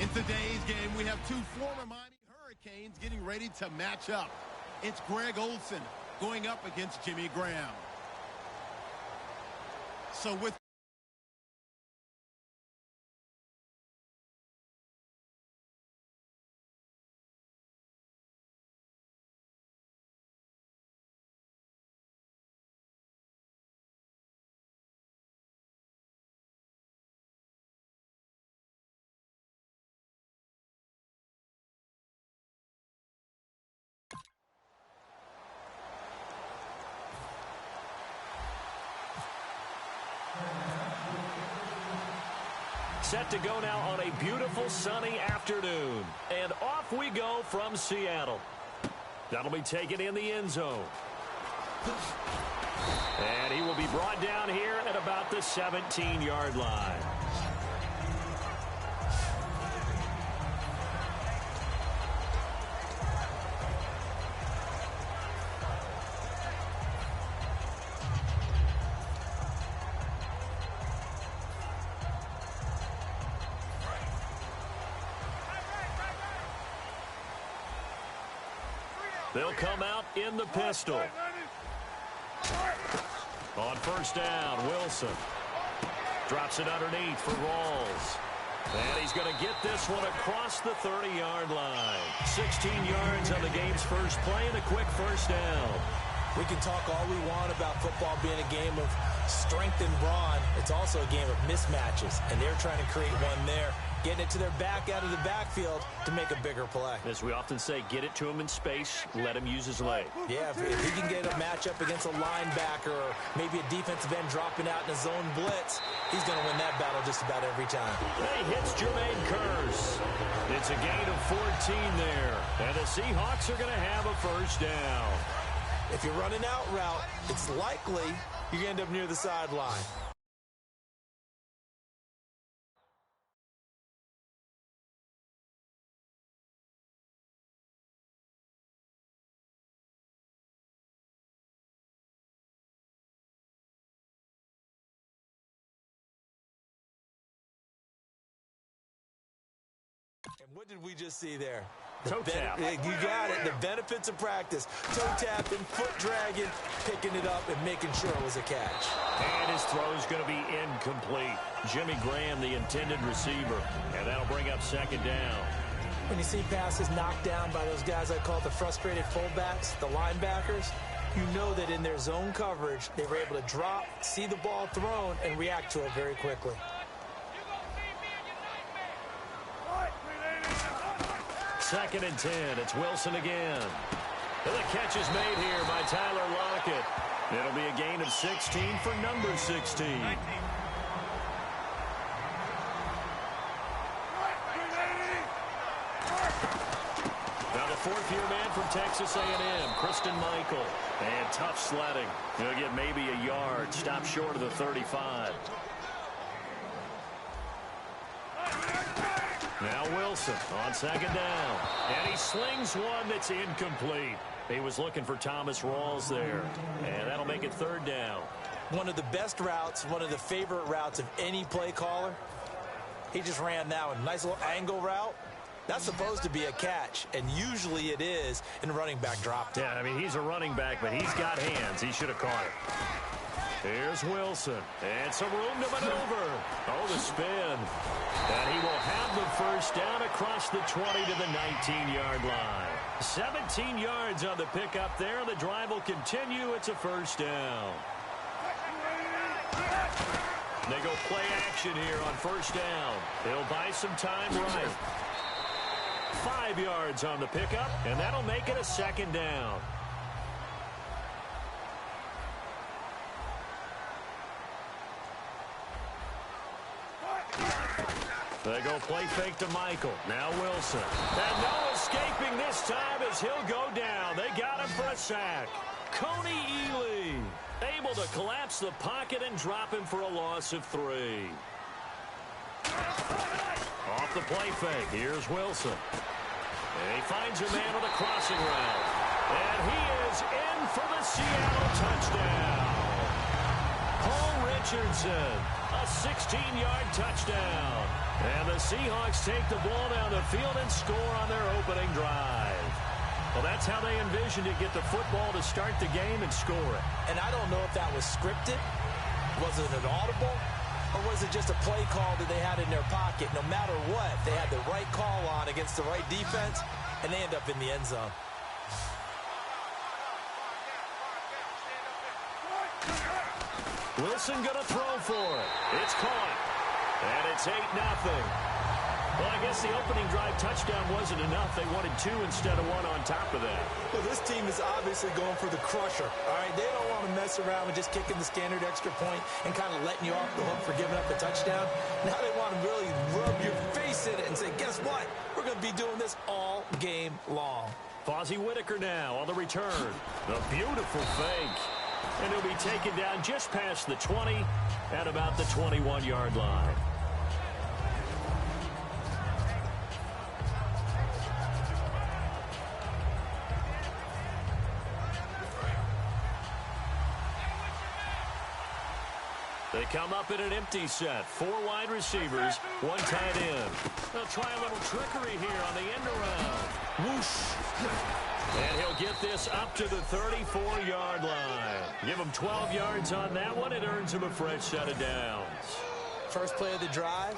In today's game, we have two former Miami Hurricanes getting ready to match up. It's Greg Olsen going up against Jimmy Graham. So with set to go now on a beautiful sunny afternoon. And off we go from Seattle. That'll be taken in the end zone. And he will be brought down here at about the 17-yard line. They'll come out in the pistol. On first down, Wilson. Drops it underneath for Rawls. And he's going to get this one across the 30-yard line. 16 yards on the game's first play and a quick first down. We can talk all we want about football being a game of strength and brawn. It's also a game of mismatches, and they're trying to create one there. Getting it to their back out of the backfield to make a bigger play. As we often say, get it to him in space, let him use his leg. Yeah, if he can get a matchup against a linebacker or maybe a defensive end dropping out in a zone blitz, he's going to win that battle just about every time. He hits Jermaine Kearse. It's a gain of 14 there. And the Seahawks are going to have a first down. If you're running out route, it's likely you're going to end up near the sideline. And what did we just see there? Toe tap. You got it. The benefits of practice. Toe tapping, foot dragging, picking it up, and making sure it was a catch. And his throw is going to be incomplete. Jimmy Graham, the intended receiver. And that'll bring up second down. When you see passes knocked down by those guys I call the frustrated fullbacks, the linebackers, you know that in their zone coverage, they were able to drop, see the ball thrown, and react to it very quickly. Second and 10. It's Wilson again. And the catch is made here by Tyler Lockett. It'll be a gain of 16 for number 16. Now the fourth-year man from Texas A&M, Christine Michael. And tough sledding. He'll get maybe a yard. Stop short of the 35. Now Wilson on second down. And he slings one that's incomplete. He was looking for Thomas Rawls there. And that'll make it third down. One of the best routes, one of the favorite routes of any play caller. He just ran that one. Nice little angle route. That's supposed to be a catch, and usually it is in running back drop. Yeah, I mean, he's a running back, but he's got hands. He should have caught it. Here's Wilson. And some room to maneuver. Oh, the spin. And he will have the first down across the 20 to the 19-yard line. 17 yards on the pickup there. The drive will continue. It's a first down. They go play action here on first down. They'll buy some time right. 5 yards on the pickup, and that'll make it a second down. They go play fake to Michael. Now Wilson. And no escaping this time as he'll go down. They got him for a sack. Coney Ely able to collapse the pocket and drop him for a loss of 3. Off the play fake. Here's Wilson. And he finds a man on the crossing route. And he is in for the Seattle touchdown. Paul Ray Richardson, a 16-yard touchdown. And the Seahawks take the ball down the field and score on their opening drive. Well, that's how they envisioned it, get the football to start the game and score it. And I don't know if that was scripted. Was it an audible? Or was it just a play call that they had in their pocket? No matter what, they had the right call on against the right defense, and they end up in the end zone. Wilson going to throw for it. It's caught. And it's 8-0. Well, I guess the opening drive touchdown wasn't enough. They wanted 2 instead of 1 on top of that. Well, this team is obviously going for the crusher. All right, they don't want to mess around with just kicking the standard extra point and kind of letting you off the hook for giving up a touchdown. Now they want to really rub your face in it and say, guess what? We're going to be doing this all game long. Fozzie Whitaker now on the return. The beautiful fake. And he'll be taken down just past the 20 at about the 21-yard line. They come up in an empty set. 4 wide receivers, 1 tight end. They'll try a little trickery here on the end around. Whoosh. And he'll get this up to the 34-yard line. Give him 12 yards on that one. It earns him a fresh set of downs. First play of the drive,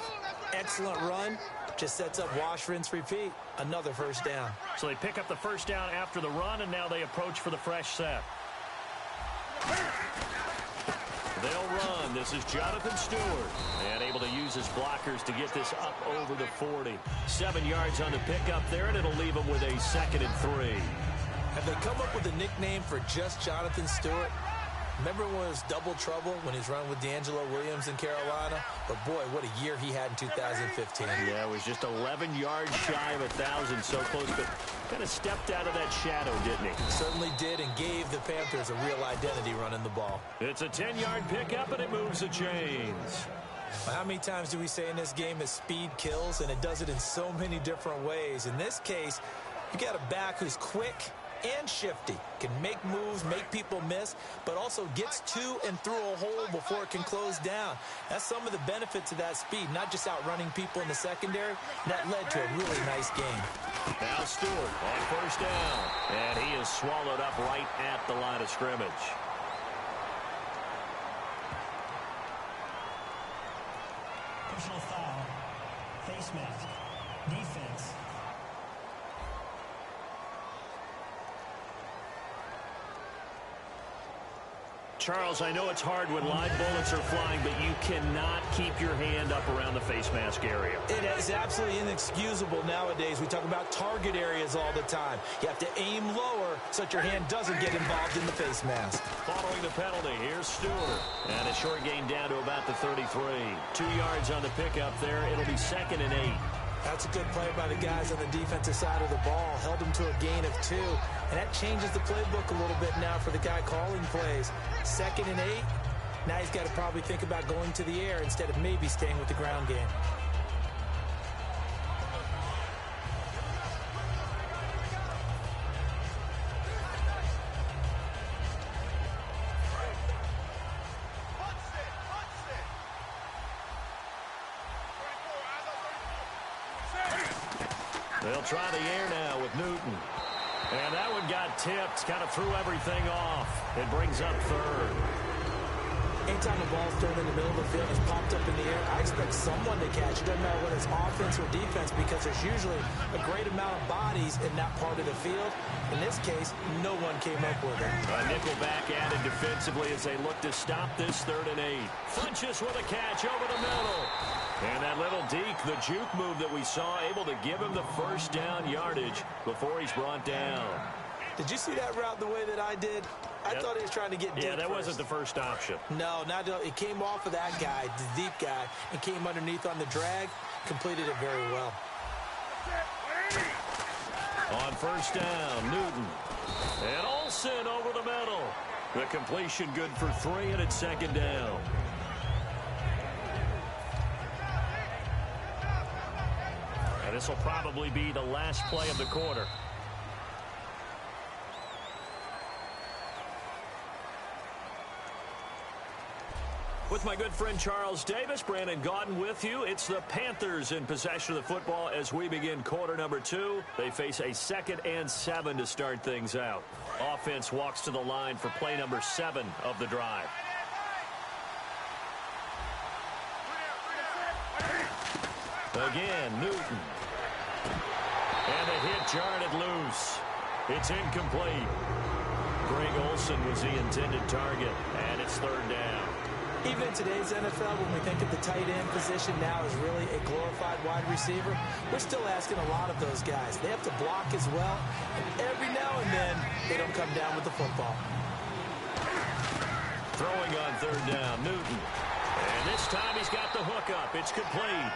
excellent run. Just sets up wash, rinse, repeat. Another first down. So they pick up the first down after the run, and now they approach for the fresh set. They'll run. This is Jonathan Stewart. And able to use his blockers to get this up over the 40. 7 yards on the pickup there, and it'll leave him with a 2nd and 3. Have they come up with a nickname for just Jonathan Stewart? Remember when it was double trouble when he was running with D'Angelo Williams in Carolina? But, boy, what a year he had in 2015. Yeah, it was just 11 yards shy of 1,000, so close, but kind of stepped out of that shadow, didn't he? Certainly did, and gave the Panthers a real identity running the ball. It's a 10-yard pickup, and it moves the chains. Well, how many times do we say in this game that speed kills, and it does it in so many different ways? In this case, you got a back who's quick and shifty, can make moves, make people miss, but also gets to and through a hole before it can close down. That's some of the benefits of that speed, not just outrunning people in the secondary. That led to a really nice game. Now Stewart on first down, and he is swallowed up right at the line of scrimmage. Personal foul, face mask, defense. Charles, I know it's hard when live bullets are flying, but you cannot keep your hand up around the face mask area. It is absolutely inexcusable nowadays. We talk about target areas all the time. You have to aim lower so that your hand doesn't get involved in the face mask. Following the penalty, here's Stewart. And a short gain down to about the 33. 2 yards on the pickup there. It'll be 2nd and 8. That's a good play by the guys on the defensive side of the ball. Held them to a gain of 2. And that changes the playbook a little bit now for the guy calling plays. 2nd and 8. Now he's got to probably think about going to the air instead of maybe staying with the ground game. They'll try the air now with Newton. And that one got tipped, kind of threw everything off. It brings up 3rd. Anytime a ball's thrown in the middle of the field and it's popped up in the air, I expect someone to catch it. Doesn't matter whether it's offense or defense, because there's usually a great amount of bodies in that part of the field. In this case, no one came up with it. A nickel back added defensively as they look to stop this 3rd and 8. Funchess with a catch over the middle. And that little deke, the juke move that we saw, able to give him the first down yardage before he's brought down. Did you see that route the way that I did? I thought he was trying to get deep. Yeah, that wasn't the first option. No, not it came off of that guy, the deep guy, and came underneath on the drag. Completed it very well. On first down, Newton. And Olsen over the middle. The completion good for 3, and it's 2nd down. And this will probably be the last play of the quarter. With my good friend Charles Davis, Brandon Gaudin with you. It's the Panthers in possession of the football as we begin quarter number 2. They face a 2nd and 7 to start things out. Offense walks to the line for play number 7 of the drive. Again, Newton. And the hit jarred it loose. It's incomplete. Greg Olsen was the intended target, and it's 3rd down. Even in today's NFL, when we think of the tight end position now as really a glorified wide receiver, we're still asking a lot of those guys. They have to block as well, and every now and then, they don't come down with the football. Throwing on 3rd down, Newton. And this time he's got the hook up. It's complete.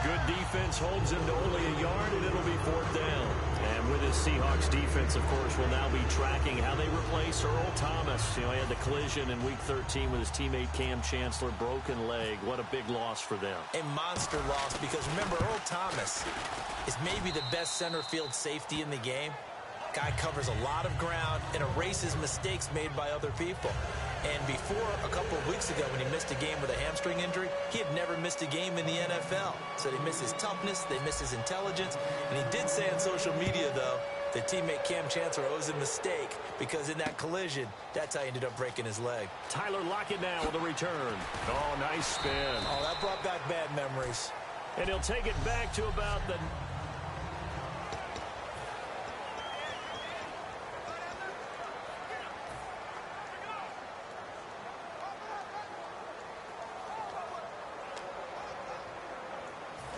Good defense holds him to only a yard, and it'll be 4th down. And with his Seahawks defense, of course, will now be tracking how they replace Earl Thomas. You know, he had the collision in Week 13 with his teammate Cam Chancellor, broken leg. What a big loss for them. A monster loss, because remember, Earl Thomas is maybe the best center field safety in the game. Guy covers a lot of ground and erases mistakes made by other people. And before, a couple of weeks ago, when he missed a game with a hamstring injury, he had never missed a game in the NFL. So they miss his toughness, they miss his intelligence. And he did say on social media, though, that teammate Cam Chancellor owes a mistake because in that collision, that's how he ended up breaking his leg. Tyler Lockett now with a return. Oh, nice spin. Oh, that brought back bad memories. And he'll take it back to about the...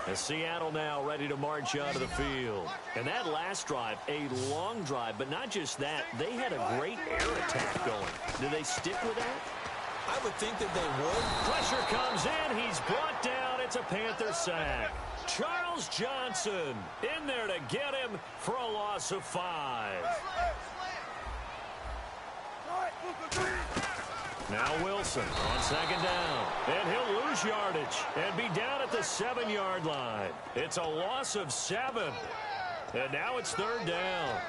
As Seattle now ready to march out of the field. And that last drive, a long drive, but not just that, they had a great air attack going. Do they stick with that? I would think that they would. Pressure comes in. He's brought down. It's a Panther sack. Charles Johnson in there to get him for a loss of 5. Now Wilson on 2nd down. And he'll lose yardage and be down at the 7-yard line. It's a loss of 7. And now it's 3rd down.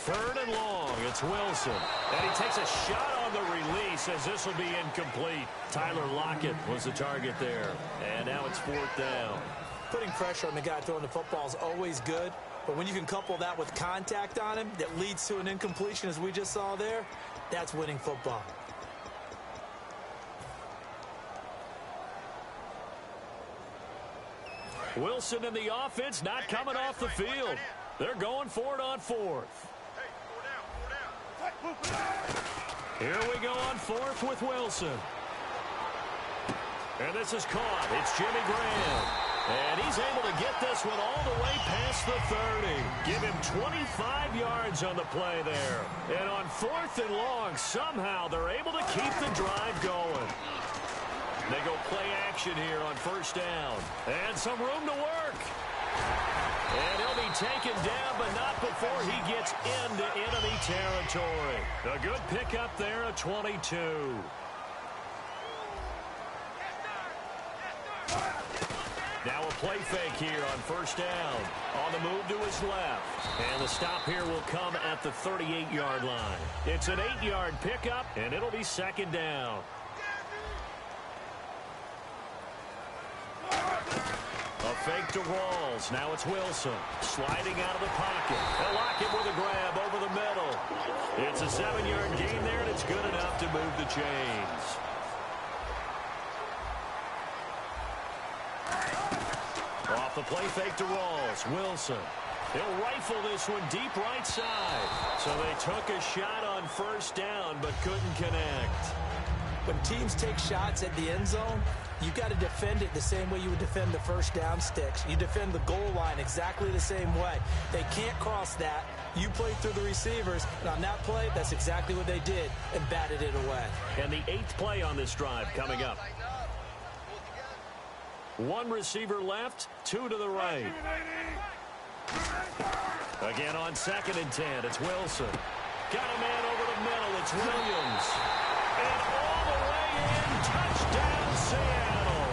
Third and long, it's Wilson. And he takes a shot on the release as this will be incomplete. Tyler Lockett was the target there. And now it's 4th down. Putting pressure on the guy throwing the football is always good. But when you can couple that with contact on him that leads to an incompletion, as we just saw there, that's winning football. Wilson and the offense not coming off the field. They're going for it on 4th. Here we go on 4th with Wilson. And this is caught. It's Jimmy Graham. And he's able to get this one all the way past the 30. Give him 25 yards on the play there. And on 4th and long, somehow they're able to keep the drive going. They go play action here on 1st down. And some room to work. And he'll be taken down, but not before he gets into enemy territory. A good pickup there at 22. Now a play fake here on 1st down. On the move to his left. And the stop here will come at the 38-yard line. It's an 8-yard pickup, and it'll be 2nd down. A fake to Rawls. Now it's Wilson sliding out of the pocket. They'll lock him with a grab over the middle. It's a 7-yard gain there, and it's good enough to move the chains. Off the play fake to Rawls. Wilson. He'll rifle this one deep right side. So they took a shot on 1st down, but couldn't connect. When teams take shots at the end zone, you've got to defend it the same way you would defend the 1st down sticks. You defend the goal line exactly the same way. They can't cross that. You play through the receivers, and on that play, that's exactly what they did and batted it away. And the 8th play on this drive coming up. 1 receiver left, 2 to the right. Again on 2nd and 10, it's Wilson. Got a man over the middle, it's Williams. And all the way in, touchdown Seattle.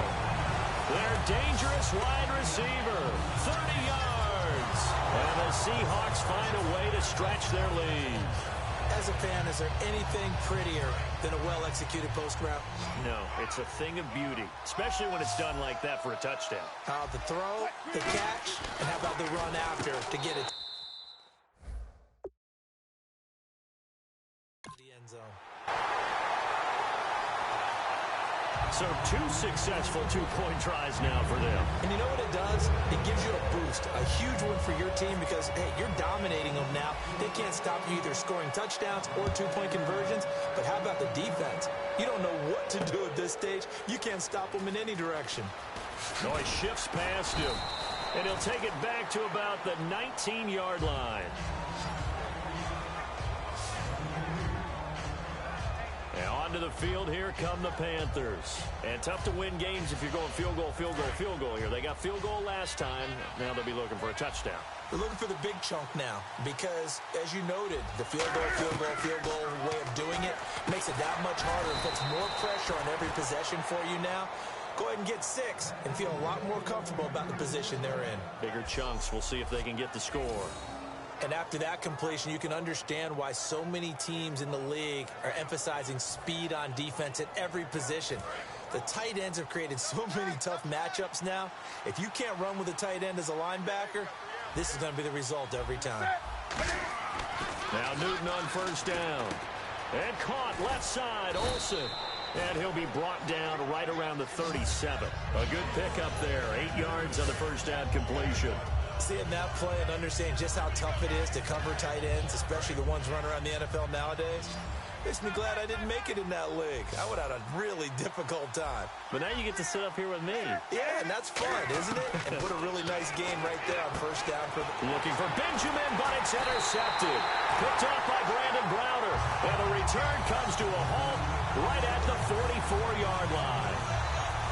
their dangerous wide receiver. 30 yards. And the Seahawks find a way to stretch their lead. As a fan, is there anything prettier than a well-executed post route? No, it's a thing of beauty, especially when it's done like that for a touchdown. The throw, the catch, and how about the run after to get it to the end zone. So 2 successful two-point tries now for them. And you know what it does? It gives you a boost, a huge one for your team because, hey, you're dominating them now. They can't stop you either scoring touchdowns or two-point conversions. But how about the defense? You don't know what to do at this stage. You can't stop them in any direction. Oh, he shifts past him. And he'll take it back to about the 19-yard line. And onto the field, here come the Panthers. And tough to win games if you're going field goal, field goal, field goal here. They got field goal last time. Now they'll be looking for a touchdown. They're looking for the big chunk now because, as you noted, the field goal way of doing it makes it that much harder and puts more pressure on every possession for you now. Go ahead and get 6 and feel a lot more comfortable about the position they're in. Bigger chunks. We'll see if they can get the score. And after that completion, you can understand why so many teams in the league are emphasizing speed on defense at every position. The tight ends have created so many tough matchups now. If you can't run with a tight end as a linebacker, this is going to be the result every time. Now Newton on first down. And caught left side, Olsen. And he'll be brought down right around the 37. A good pickup there. 8 yards on the first down completion. Seeing that play and understanding just how tough it is to cover tight ends, especially the ones running around the NFL nowadays, makes me glad I didn't make it in that league. I would have had a really difficult time. But now you get to sit up here with me. Yeah, and that's fun, isn't it? And what a really nice game right there on first down. Looking for Benjamin, but it's intercepted. Picked off by Brandon Browner. And the return comes to a halt right at the 44-yard line.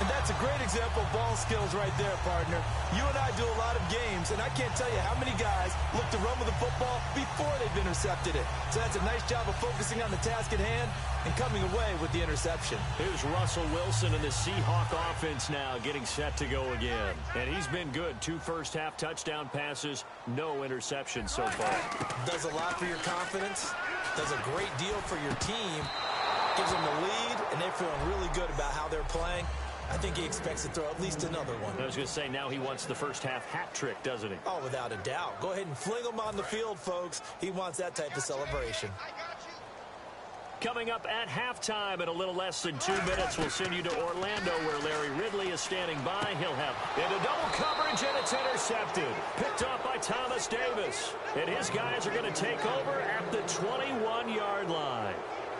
And that's a great example of ball skills right there, partner. You and I do a lot of games, and I can't tell you how many guys look to run with the football before they've intercepted it. So that's a nice job of focusing on the task at hand and coming away with the interception. Here's Russell Wilson and the Seahawk offense now getting set to go again. And he's been good. 2 first-half touchdown passes, no interceptions so far. Does a lot for your confidence, does a great deal for your team, gives them the lead, and they're feeling really good about how they're playing. I think he expects to throw at least another one. I was going to say, now he wants the first-half hat trick, doesn't he? Oh, without a doubt. Go ahead and fling him on the field, folks. He wants that type of celebration. Coming up at halftime in a little less than 2 minutes, we'll send you to Orlando where Larry Ridley is standing by. He'll have into double coverage, and it's intercepted. Picked off by Thomas Davis. And his guys are going to take over at the 21-yard line.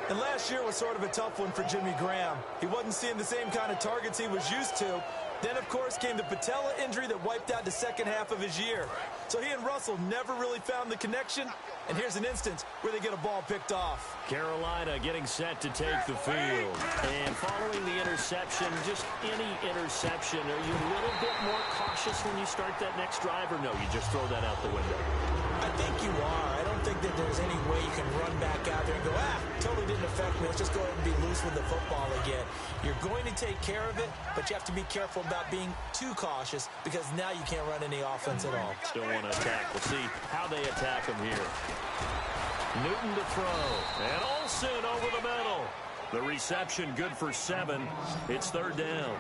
And last year was sort of a tough one for Jimmy Graham. He wasn't seeing the same kind of targets he was used to. Then, of course, came the patella injury that wiped out the second half of his year. So he and Russell never really found the connection. And here's an instance where they get a ball picked off. Carolina getting set to take the field. And following the interception, just any interception, are you a little bit more cautious when you start that next drive, or no, you just throw that out the window? I think you are. I don't think that there's any way you can run back out there and go, totally didn't affect me. Let's just go ahead and be loose with the football again. You're going to take care of it, but you have to be careful about being too cautious because now you can't run any offense at all. Still want to attack. We'll see how they attack him here. Newton to throw. And Olsen over the middle. The reception good for 7. It's third down.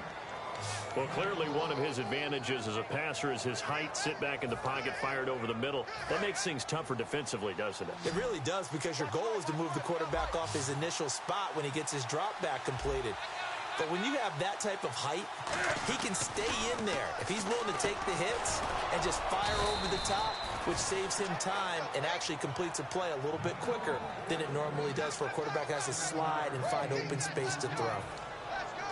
Well, clearly one of his advantages as a passer is his height, sit back in the pocket, fired over the middle. That makes things tougher defensively, doesn't it? It really does, because your goal is to move the quarterback off his initial spot when he gets his drop back completed. But when you have that type of height, he can stay in there if he's willing to take the hits and just fire over the top, which saves him time and actually completes a play a little bit quicker than it normally does for a quarterback that has to slide and find open space to throw.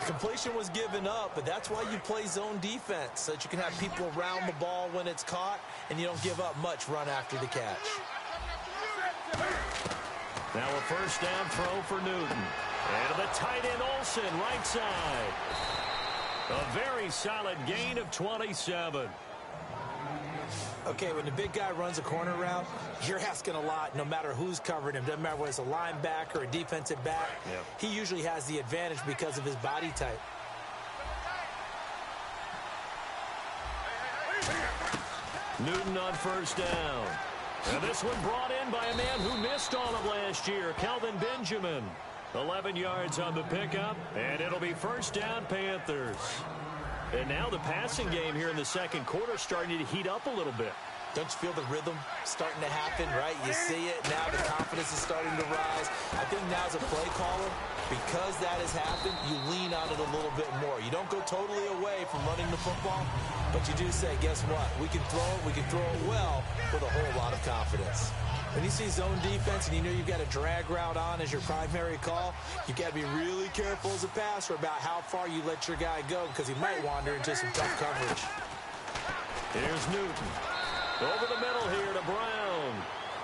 Completion was given up, but that's why you play zone defense, so that you can have people around the ball when it's caught, and you don't give up much run after the catch. Now a first down throw for Newton. And the tight end Olsen, right side. A very solid gain of 27. Okay, when the big guy runs a corner route, you're asking a lot no matter who's covering him. Doesn't matter whether it's a linebacker or a defensive back. He usually has the advantage because of his body type. Newton on first down. And this one brought in by a man who missed all of last year, Kelvin Benjamin. 11 yards on the pickup, and it'll be first down, Panthers. And now the passing game here in the second quarter starting to heat up a little bit. Don't you feel the rhythm starting to happen, right? You see it. Now the confidence is starting to rise. I think now as a play caller, because that has happened, you lean on it a little bit more. You don't go totally away from running the football, but you do say, guess what? We can throw it well with a whole lot of confidence. When you see zone defense and you know you've got a drag route on as your primary call, you've got to be really careful as a passer about how far you let your guy go because he might wander into some tough coverage. Here's Newton. Over the middle here to Brown.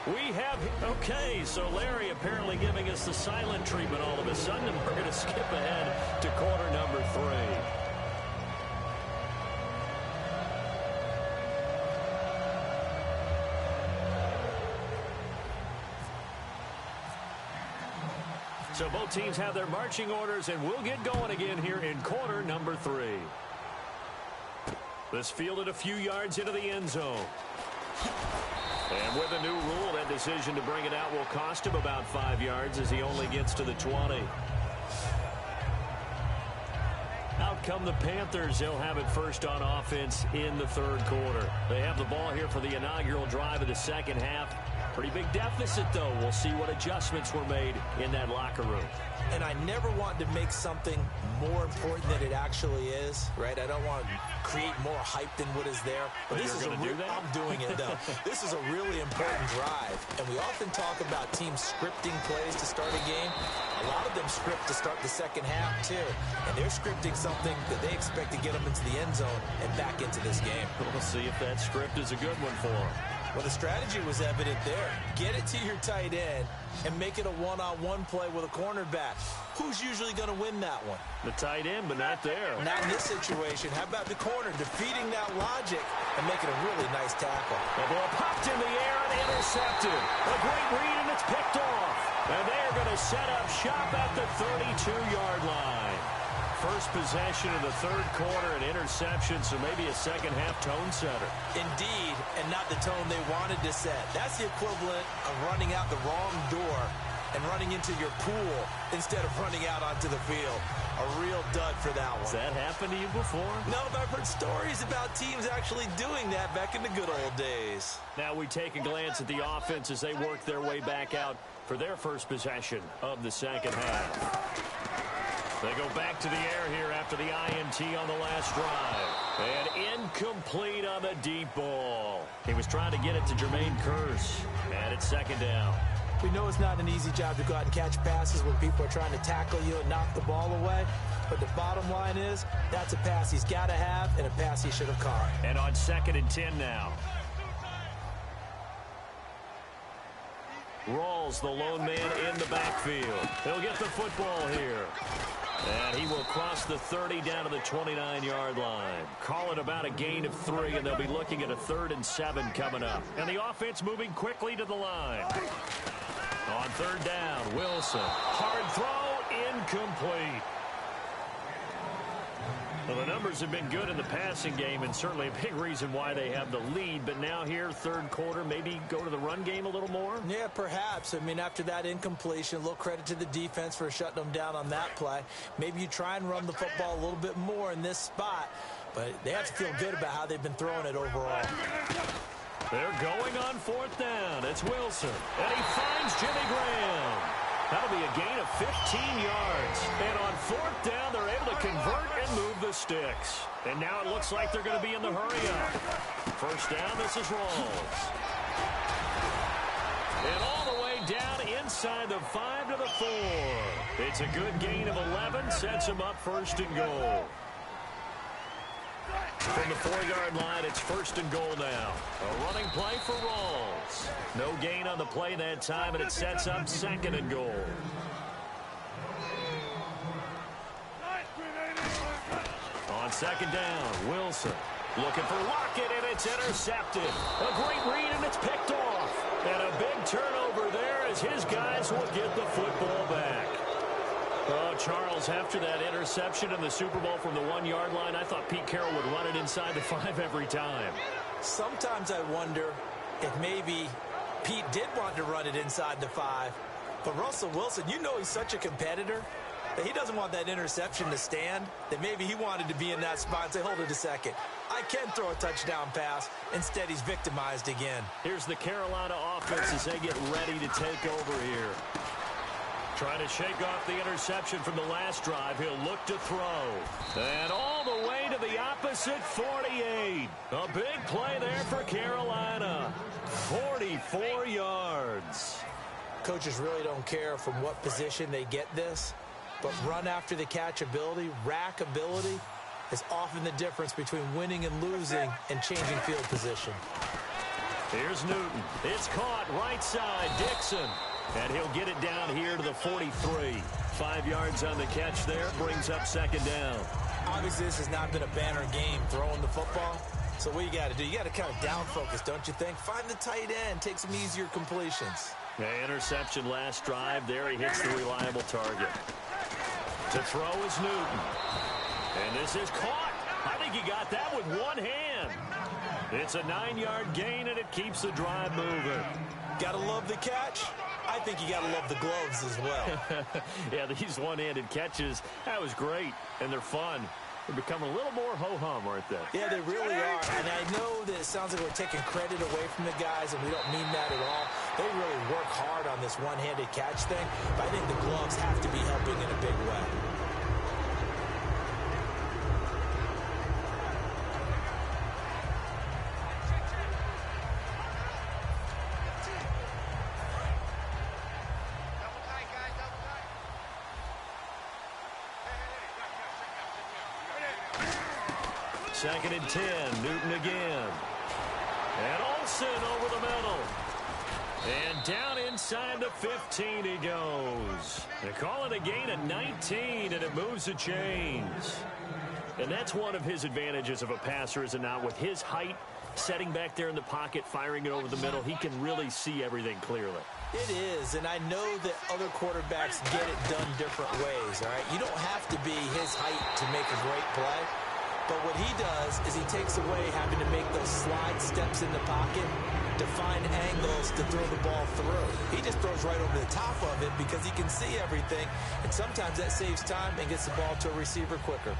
We have, okay, so Larry apparently giving us the silent treatment all of a sudden, and we're going to skip ahead to quarter number 3. So both teams have their marching orders, and we'll get going again here in quarter number 3. This fielded a few yards into the end zone. And with a new rule, that decision to bring it out will cost him about 5 yards as he only gets to the 20. Out come the Panthers. They'll have it first on offense in the third quarter. They have the ball here for the inaugural drive of the second half. Pretty big deficit, though. We'll see what adjustments were made in that locker room. And I never want to make something more important than it actually is, right? I don't want to create more hype than what is there. But this is I'm doing it, though. This is a really important drive. And we often talk about teams scripting plays to start a game. A lot of them script to start the second half, too. And they're scripting something that they expect to get them into the end zone and back into this game. We'll see if that script is a good one for them. Well, the strategy was evident there. Get it to your tight end and make it a one-on-one play with a cornerback. Who's usually going to win that one? The tight end, but not there. Not in this situation. How about the corner defeating that logic and making a really nice tackle? The ball popped in the air and intercepted. A great read, and it's picked off. And they're going to set up shop at the 32-yard line. First possession of the third quarter, an interception, so maybe a second-half tone setter. Indeed, and not the tone they wanted to set. That's the equivalent of running out the wrong door and running into your pool instead of running out onto the field. A real dud for that one. Has that happened to you before? No, but I've heard stories about teams actually doing that back in the good old days. Now we take a glance at the offense as they work their way back out for their first possession of the second half. They go back to the air here after the INT on the last drive. And incomplete on the deep ball. He was trying to get it to Jermaine Kearse. And it's second down. We know it's not an easy job to go out and catch passes when people are trying to tackle you and knock the ball away. But the bottom line is, that's a pass he's got to have and a pass he should have caught. And on 2nd and 10 now. Rawls, the lone man in the backfield. He'll get the football here. And he will cross the 30 down to the 29-yard line. Call it about a gain of 3, and they'll be looking at a 3rd and 7 coming up. And the offense moving quickly to the line. On 3rd down, Wilson. Hard throw, incomplete. Well, the numbers have been good in the passing game, and certainly a big reason why they have the lead. But now here, third quarter, maybe go to the run game a little more? Yeah, perhaps. I mean, after that incompletion, a little credit to the defense for shutting them down on that play. Maybe you try and run the football a little bit more in this spot, but they have to feel good about how they've been throwing it overall. They're going on 4th down. It's Wilson, and he finds Jimmy Graham. That'll be a gain of 15 yards. And on 4th down, they're able to convert and move the sticks. And now it looks like they're going to be in the hurry-up. First down, this is Rawls. And all the way down inside the 5 to the 4. It's a good gain of 11, sets him up 1st and goal. From the 4-yard line, it's 1st and goal now. A running play for Rawls. No gain on the play that time, and it sets up 2nd and goal. On 2nd down, Wilson looking for Lockett, and it's intercepted. A great read, and it's picked off. And a big turnover there as his guys will get the football back. Oh, Charles, after that interception in the Super Bowl from the 1-yard line, I thought Pete Carroll would run it inside the 5 every time. Sometimes I wonder if maybe Pete did want to run it inside the 5. But Russell Wilson, you know he's such a competitor that he doesn't want that interception to stand, that maybe he wanted to be in that spot and say, hold it a second. I can throw a touchdown pass. Instead, he's victimized again. Here's the Carolina offense as they get ready to take over here. Trying to shake off the interception from the last drive. He'll look to throw. And all the way to the opposite 48. A big play there for Carolina. 44 yards. Coaches really don't care from what position they get this, but run after the catch ability, rack ability, is often the difference between winning and losing and changing field position. Here's Newton. It's caught right side. Dixon. And he'll get it down here to the 43. 5 yards on the catch there. Brings up second down. Obviously, this has not been a banner game throwing the football. So what you got to do, you got to kind of down focus, don't you think? Find the tight end. Take some easier completions. Interception last drive. There he hits the reliable target. To throw is Newton. And this is caught. I think he got that with one hand. It's a 9-yard gain, and it keeps the drive moving. Got to love the catch. I think you got to love the gloves as well. Yeah, these one-handed catches, that was great, and they're fun. They're becoming a little more ho-hum, aren't they? Yeah, they really are. And I know that it sounds like we're taking credit away from the guys, and we don't mean that at all. They really work hard on this one-handed catch thing, but I think the gloves have to be helping in a big way. Second and 10, Newton again. And Olsen over the middle. And down inside the 15 he goes. They call it a gain of 19, and it moves the chains. And that's one of his advantages of a passer, is it not? With his height, setting back there in the pocket, firing it over the middle, he can really see everything clearly. It is, and I know that other quarterbacks get it done different ways, all right? You don't have to be his height to make a great play. But what he does is he takes away having to make those slide steps in the pocket to find angles to throw the ball through. He just throws right over the top of it because he can see everything, and sometimes that saves time and gets the ball to a receiver quicker.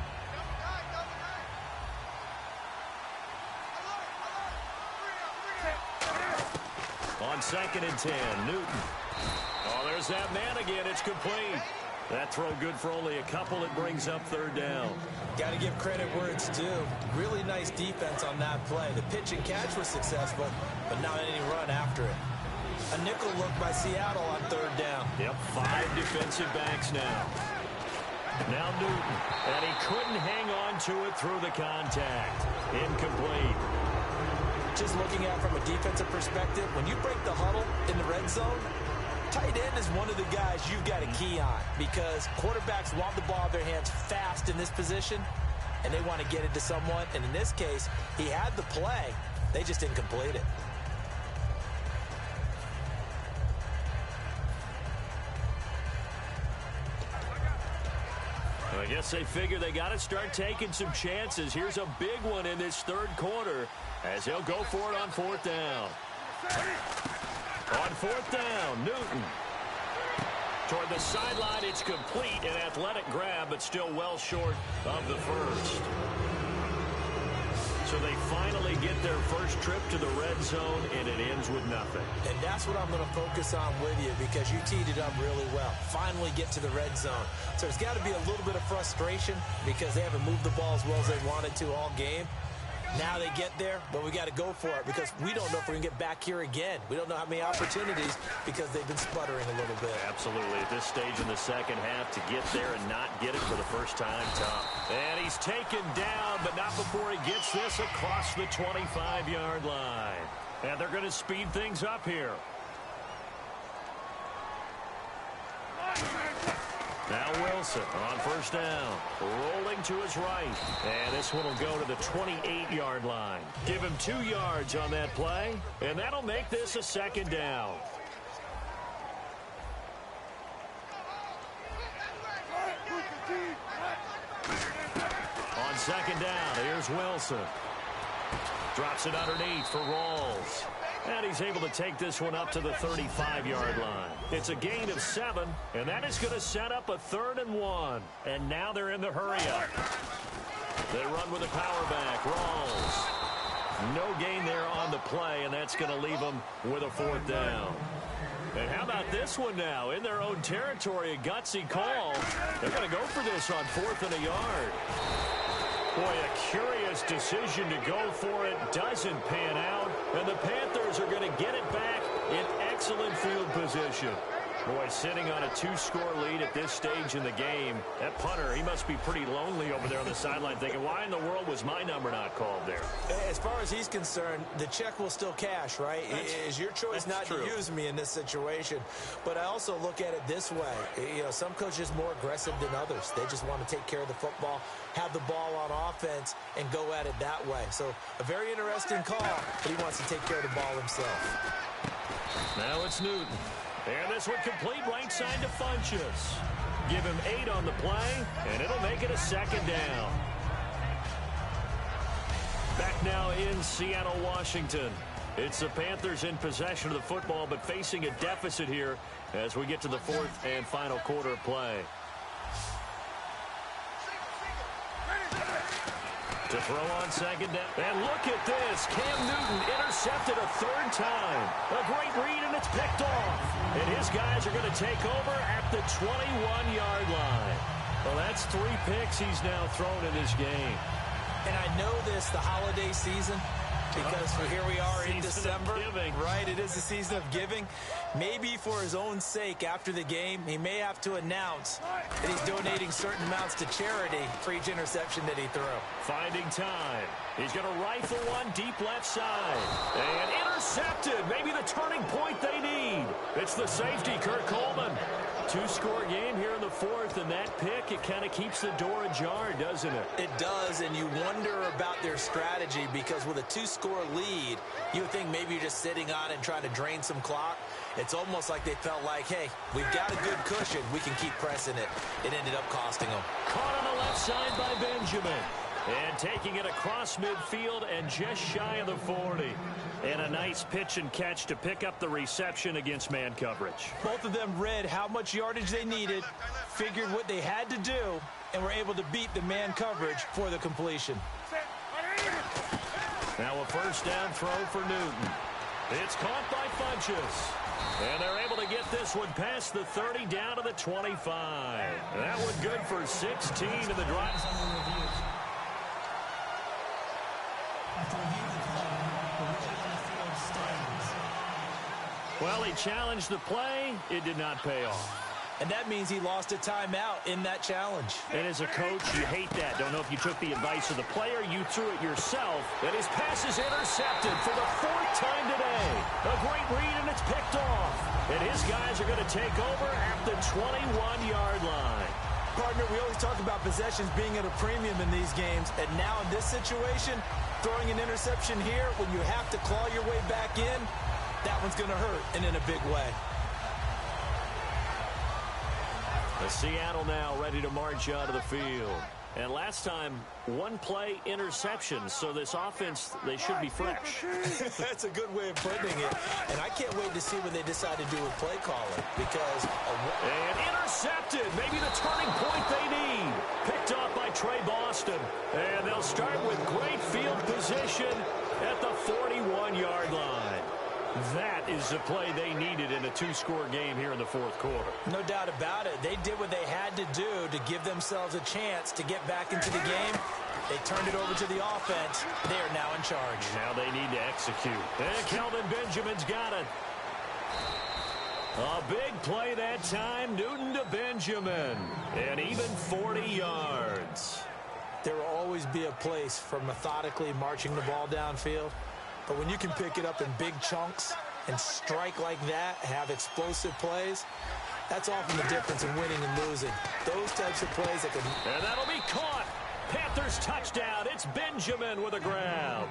On second and 10, Newton. Oh, there's that man again. It's complete. That throw good for only a couple. It brings up third down. Got to give credit where it's due. Really nice defense on that play. The pitch and catch was successful, but not any run after it. A nickel look by Seattle on third down. Yep, 5 defensive backs now. Now Newton, and he couldn't hang on to it through the contact. Incomplete. Just looking at it from a defensive perspective, when you break the huddle in the red zone, tight end is one of the guys you've got to key on because quarterbacks want the ball in their hands fast in this position, and they want to get it to someone. And in this case, he had the play. They just didn't complete it. I guess they figure they got to start taking some chances. Here's a big one in this third quarter as he'll go for it on fourth down. On fourth down, Newton. Toward the sideline, it's complete. An athletic grab, but still well short of the first. So they finally get their first trip to the red zone, and it ends with nothing. And that's what I'm going to focus on with you because you teed it up really well. Finally get to the red zone. So there's got to be a little bit of frustration because they haven't moved the ball as well as they wanted to all game. Now they get there, but we got to go for it because we don't know if we're going to get back here again. We don't know how many opportunities because they've been sputtering a little bit. Absolutely. At this stage in the second half, to get there and not get it for the first time, tough. And he's taken down, but not before he gets this across the 25-yard line. And they're going to speed things up here. Now Wilson on first down, rolling to his right. And this one will go to the 28-yard line. Give him 2 yards on that play, and that'll make this a second down. On second down, here's Wilson. Drops it underneath for Rawls. And he's able to take this one up to the 35-yard line. It's a gain of 7, and that is going to set up a 3rd and 1. And now they're in the hurry-up. They run with a power back. Rawls. No gain there on the play, and that's going to leave them with a 4th down. And how about this one now? In their own territory, a gutsy call. They're going to go for this on 4th and a yard. Boy, a curious decision to go for it. Doesn't pan out. And the Panthers are going to get it back in excellent field position. Boy, sitting on a 2-score lead at this stage in the game. That punter, he must be pretty lonely over there on the sideline thinking, why in the world was my number not called there? As far as he's concerned, the check will still cash, right? It's your choice not to use me in this situation. But I also look at it this way. You know, some coaches are more aggressive than others. They just want to take care of the football, have the ball on offense, and go at it that way. So a very interesting call, but he wants to take care of the ball himself. Now it's Newton. And this one complete right side to Funchess. Give him 8 on the play, and it'll make it a 2nd down. Back now in Seattle, Washington. It's the Panthers in possession of the football, but facing a deficit here as we get to the 4th and final quarter of play. To throw on 2nd down. And look at this. Cam Newton intercepted a 3rd time. A great read, and it's picked off. And his guys are going to take over at the 21-yard line. Well, that's 3 picks he's now thrown in this game. And I know this, the holiday season, because here we are in December, right? It is the season of giving. Maybe for his own sake, after the game, he may have to announce that he's donating certain amounts to charity for each interception that he threw. Finding time. He's going to rifle one deep left side. And intercepted. Maybe the turning point they need. It's the safety, Kurt Coleman. 2-score game here in the 4th, and that pick, it kind of keeps the door ajar, doesn't it? It does, and you wonder about their strategy because with a 2-score lead, you would think maybe you're just sitting on it and trying to drain some clock. It's almost like they felt like, hey, we've got a good cushion. We can keep pressing it. It ended up costing them. Caught on the left side by Benjamin. And taking it across midfield and just shy of the 40. And a nice pitch and catch to pick up the reception against man coverage. Both of them read how much yardage they needed, figured what they had to do, and were able to beat the man coverage for the completion. Now a 1st down throw for Newton. It's caught by Funchess. And they're able to get this one past the 30 down to the 25. That one good for 16 in the drive. Well, he challenged the play. It did not pay off. And that means he lost a timeout in that challenge. And as a coach, you hate that. Don't know if you took the advice of the player. You threw it yourself. And his pass is intercepted for the 4th time today. A great read, and it's picked off. And his guys are going to take over at the 21-yard line. Partner, we always talk about possessions being at a premium in these games. And now in this situation, throwing an interception here when you have to claw your way back in, that one's going to hurt, and in a big way. The Seattle now ready to march out of the field. And last time, 1-play interception, so this offense, they should be fresh. That's a good way of putting it. And I can't wait to see what they decide to do with play calling because... And intercepted. Maybe the turning point they need. Picked off by Trey Boston. And they'll start with great field position at the 41-yard line. That is the play they needed in a 2-score game here in the 4th quarter. No doubt about it. They did what they had to do to give themselves a chance to get back into the game. They turned it over to the offense. They are now in charge. Now they need to execute. And Kelvin Benjamin's got it. A big play that time. Newton to Benjamin. And even 40 yards. There will always be a place for methodically marching the ball downfield. But when you can pick it up in big chunks and strike like that, have explosive plays, that's often the difference in winning and losing. Those types of plays that can... And that'll be caught. Panthers touchdown. It's Benjamin with a grab.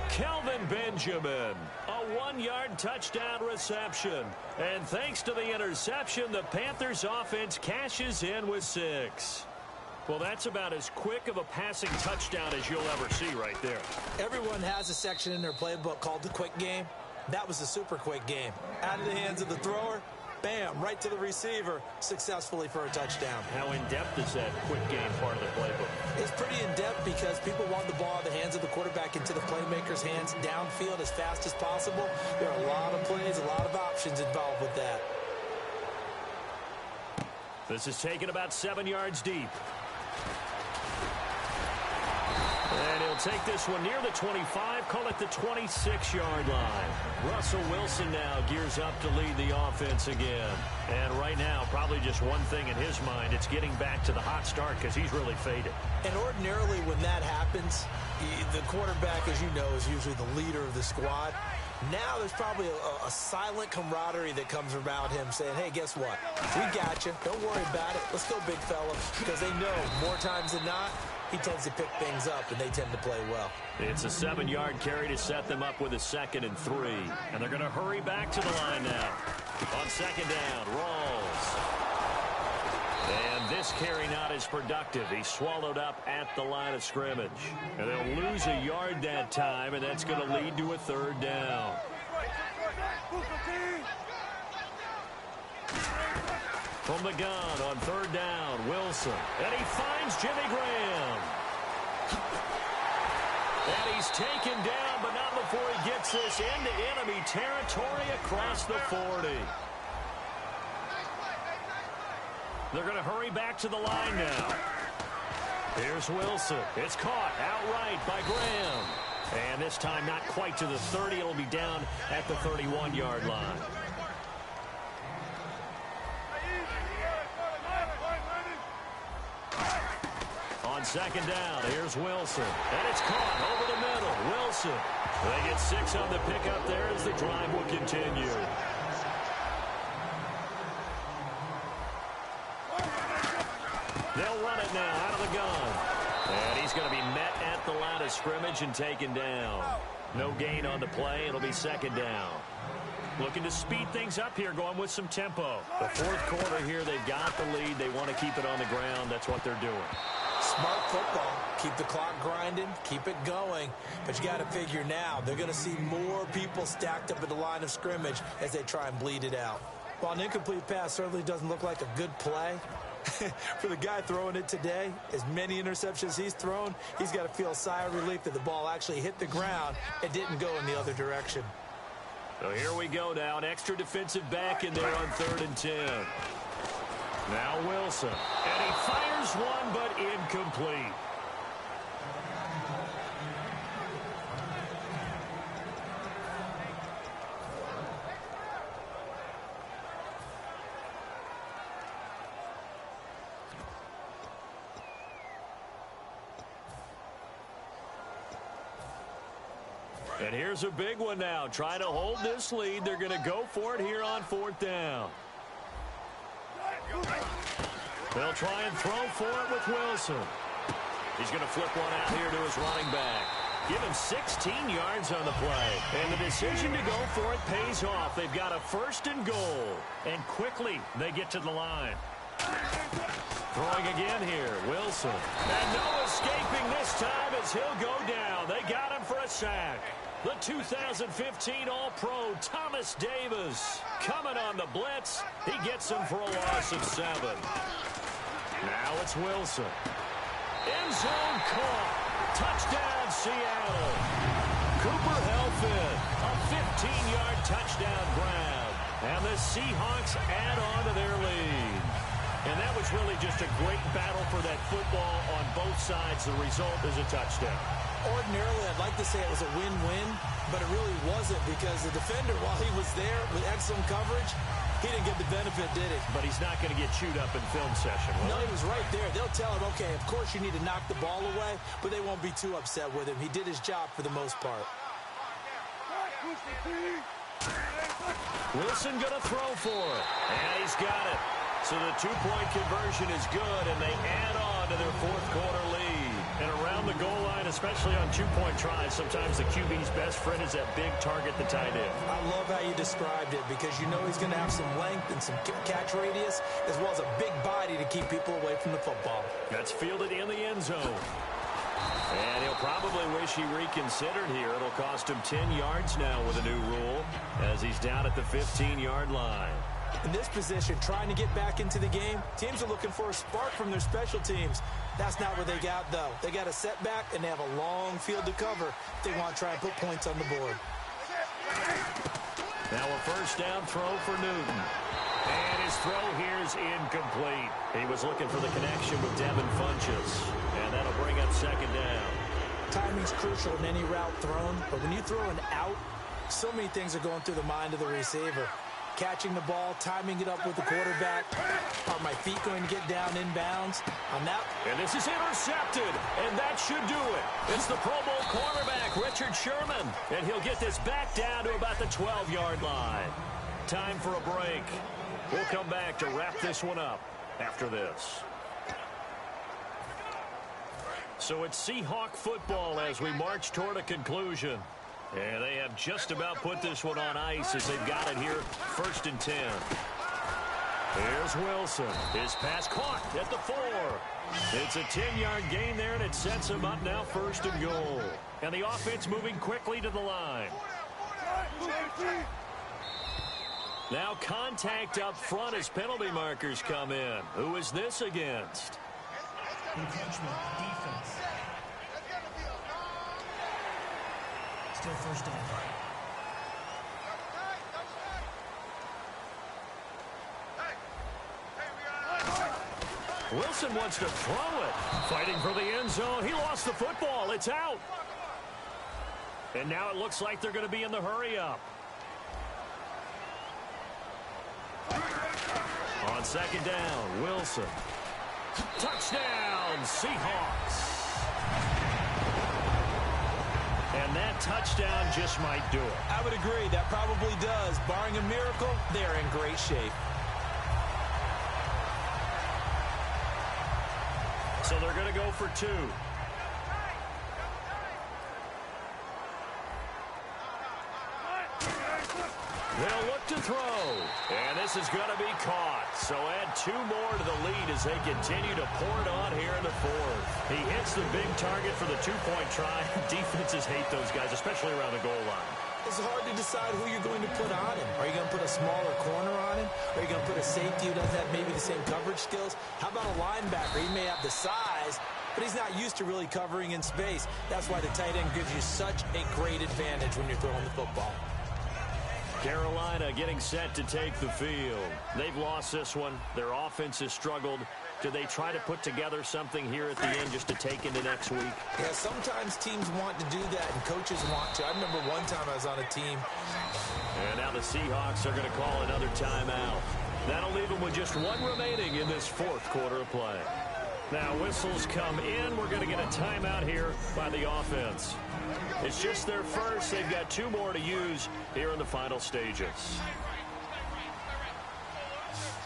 Kelvin Benjamin, a 1-yard touchdown reception. And thanks to the interception, the Panthers offense cashes in with 6. Well, that's about as quick of a passing touchdown as you'll ever see right there. Everyone has a section in their playbook called the quick game. That was a super quick game. Out of the hands of the thrower, bam, right to the receiver, successfully for a touchdown. How in-depth is that quick game part of the playbook? It's pretty in-depth because people want the ball in the hands of the quarterback into the playmaker's hands downfield as fast as possible. There are a lot of plays, a lot of options involved with that. This is taken about 7 yards deep. And he'll take this one near the 25, call it the 26-yard line. Russell Wilson now gears up to lead the offense again. And right now, probably just one thing in his mind, it's getting back to the hot start because he's really faded. And ordinarily when that happens, the quarterback, as you know, is usually the leader of the squad. Now there's probably a silent camaraderie that comes around him saying, hey, guess what? We got you. Don't worry about it. Let's go, big fella. Because they know more times than not, he tends to pick things up, and they tend to play well. It's a 7-yard carry to set them up with a 2nd and 3. And they're going to hurry back to the line now. On 2nd down, Rawls. And this carry not as productive. He's swallowed up at the line of scrimmage. And they'll lose a yard that time, and that's going to lead to a 3rd down. From the gun on 3rd down, Wilson. And he finds Jimmy Graham. And he's taken down, but not before he gets this into enemy territory across the 40. They're going to hurry back to the line now. Here's Wilson. It's caught outright by Graham. And this time not quite to the 30. It'll be down at the 31-yard line. On 2nd down, here's Wilson. And it's caught over the middle. Wilson. They get 6 on the pickup there as the drive will continue. They'll run it now out of the gun. And he's going to be met at the line of scrimmage and taken down. No gain on the play. It'll be 2nd down. Looking to speed things up here, going with some tempo. The 4th quarter here, they've got the lead. They want to keep it on the ground. That's what they're doing. Smart football. Keep the clock grinding. Keep it going. But you got to figure now, they're going to see more people stacked up at the line of scrimmage as they try and bleed it out. While an incomplete pass certainly doesn't look like a good play, for the guy throwing it today, as many interceptions he's thrown, he's got to feel a sigh of relief that the ball actually hit the ground and didn't go in the other direction. So here we go now. An extra defensive back in there on 3rd and 10. Now Wilson. And he fires one, but incomplete. And here's a big one now. Trying to hold this lead. They're going to go for it here on 4th down. They'll try and throw for it with Wilson. He's going to flip one out here to his running back. Give him 16 yards on the play. And the decision to go for it pays off. They've got a 1st and goal. And quickly they get to the line. Throwing again here, Wilson. And no escaping this time as he'll go down. They got him for a sack. The 2015 All-Pro Thomas Davis coming on the blitz. He gets him for a loss of 7. Now it's Wilson. End zone caught. Touchdown, Seattle. Cooper Helfand, a 15-yard touchdown grab. And the Seahawks add on to their lead. And that was really just a great battle for that football on both sides. The result is a touchdown. Ordinarily, I'd like to say it was a win-win, but it really wasn't because the defender, while he was there with excellent coverage, he didn't get the benefit, did he? But he's not going to get chewed up in film session, will No, he? he was right there. They'll tell him, okay, of course you need to knock the ball away, but they won't be too upset with him. He did his job for the most part. Wilson going to throw for it. And he's got it. So the 2-point conversion is good, and they add on to their 4th quarter lead. And around the goal line, especially on two-point tries, sometimes the QB's best friend is that big target, the tight end. I love how you described it because you know he's going to have some length and some catch radius as well as a big body to keep people away from the football. That's fielded in the end zone. And he'll probably wish he reconsidered here. It'll cost him 10 yards now with a new rule as he's down at the 15-yard line. In this position, trying to get back into the game, teams are looking for a spark from their special teams. That's not what they got, though. They got a setback, and they have a long field to cover if they want to try and put points on the board. Now a first down throw for Newton. And his throw here is incomplete. He was looking for the connection with Devin Funchess. And that'll bring up second down. Timing's crucial in any route thrown, but when you throw an out, so many things are going through the mind of the receiver. Catching the ball, timing it up with the quarterback. Are my feet going to get down inbounds? On that. And this is intercepted, and that should do it. It's the Pro Bowl cornerback, Richard Sherman, and he'll get this back down to about the 12-yard line. Time for a break. We'll come back to wrap this one up after this. So it's Seahawk football as we march toward a conclusion. And they have just about put this one on ice as they've got it here, 1st and 10. Here's Wilson. His pass caught at the 4. It's a 10-yard gain there, and it sets him up now 1st and goal. And the offense moving quickly to the line. Now contact up front as penalty markers come in. Who is this against? Encroachment, defense. Still first down. Wilson wants to throw it. Fighting for the end zone. He lost the football. It's out. And now it looks like they're going to be in the hurry-up. On second down, Wilson. Touchdown, Seahawks. And that touchdown just might do it. I would agree. That probably does. Barring a miracle, they're in great shape. So they're going to go for 2. They'll look to throw. And this is going to be caught. So add 2 more to the lead as they continue to pour it on here in the 4th. He hits the big target for the 2-point try. Defenses hate those guys, especially around the goal line. It's hard to decide who you're going to put on him. Are you going to put a smaller corner on him? Are you going to put a safety who doesn't have maybe the same coverage skills? How about a linebacker? He may have the size, but he's not used to really covering in space. That's why the tight end gives you such a great advantage when you're throwing the football. Carolina getting set to take the field. They've lost this one. Their offense has struggled. Do they try to put together something here at the end just to take into next week? Yeah, sometimes teams want to do that, and coaches want to. I remember one time I was on a team. And now the Seahawks are going to call another timeout. That'll leave them with just 1 remaining in this 4th quarter of play. Now whistles come in. We're going to get a timeout here by the offense. It's just their first. They've got 2 more to use here in the final stages.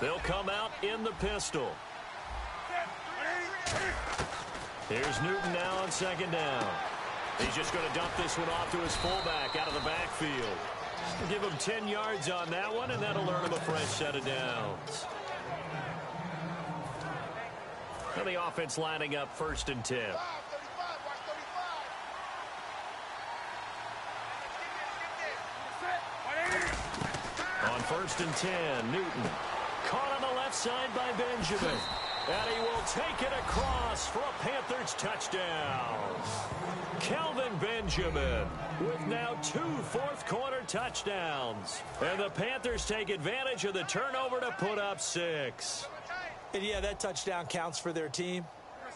They'll come out in the pistol. Here's Newton now on second down. He's just going to dump this one off to his fullback out of the backfield. Give him 10 yards on that one, and that'll earn him a fresh set of downs. And the offense lining up 1st and 10. On 1st and 10, Newton. Caught on the left side by Benjamin. And he will take it across for a Panthers touchdown. Kelvin Benjamin with now 2 fourth-quarter touchdowns. And the Panthers take advantage of the turnover to put up 6. And yeah, that touchdown counts for their team,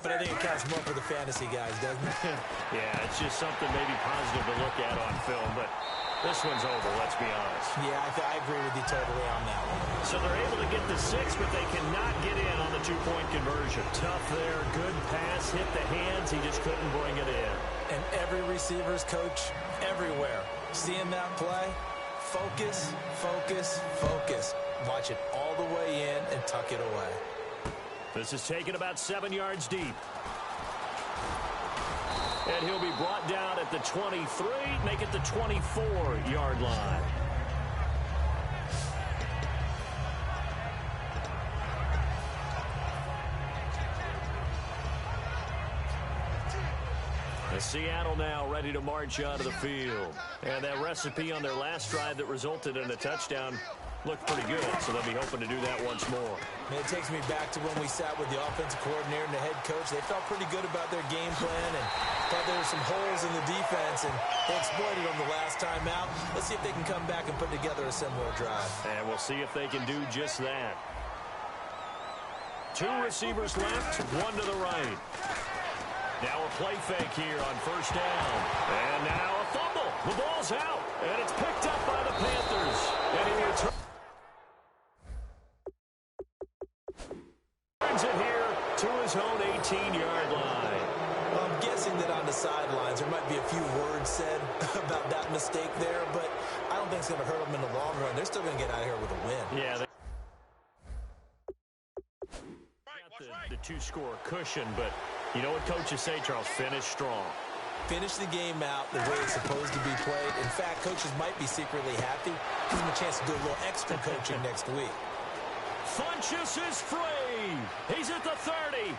but I think it counts more for the fantasy guys, doesn't it? Yeah, it's just something maybe positive to look at on film, but this one's over, let's be honest. Yeah, I agree with you totally on that one. So they're able to get the 6, but they cannot get in on the 2-point conversion. Tough there, good pass, hit the hands, he just couldn't bring it in. And every receiver's coach everywhere, seeing that play, focus, focus, focus. Watch it all the way in and tuck it away. This is taken about 7 yards deep. And he'll be brought down at the 23, make it the 24-yard line. Seattle now ready to march out of the field. And that recipe on their last drive that resulted in a touchdown looked pretty good, so they'll be hoping to do that once more. Man, it takes me back to when we sat with the offensive coordinator and the head coach. They felt pretty good about their game plan and thought there were some holes in the defense, and they exploited them the last time out. Let's see if they can come back and put together a similar drive. And we'll see if they can do just that. 2 receivers left, 1 to the right. Now a play fake here on first down. And now a fumble. The ball's out. And it's picked up by the Panthers. And he returns it here to his own 18-yard line. Well, I'm guessing that on the sidelines there might be a few words said about that mistake there, but I don't think it's going to hurt them in the long run. They're still going to get out of here with a win. Yeah, the 2-score cushion, but you know what coaches say, Charles? Finish strong. Finish the game out the way it's supposed to be played. In fact, coaches might be secretly happy. Gives them a chance to do a little extra coaching next week. Funchess is free. He's at the 30,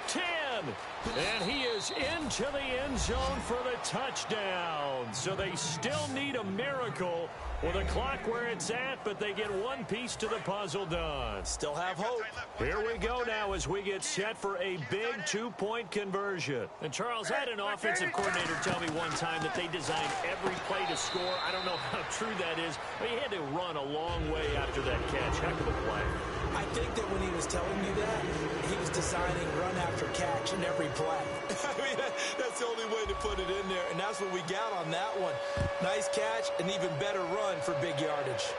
10, and he is into the end zone for the touchdown. So they still need a miracle with a clock where it's at, but they get one piece to the puzzle done. Still have hope. Here we go now as we get set for a big 2-point conversion. And Charles, I had an offensive coordinator tell me one time that they designed every play to score. I don't know how true that is, but he had to run a long way after that catch. Heck of a play. I think that when he was telling you that, he was designing run after catch in every play. I mean, that's the only way to put it in there, and that's what we got on that one. Nice catch, an even better run for big yardage.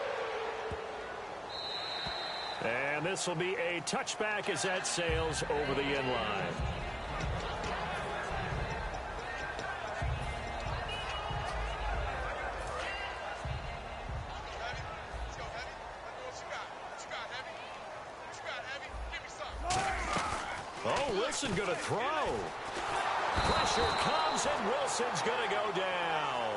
And this will be a touchback as that sails over the end line. Oh, Wilson going to throw. Pressure comes, and Wilson's going to go down.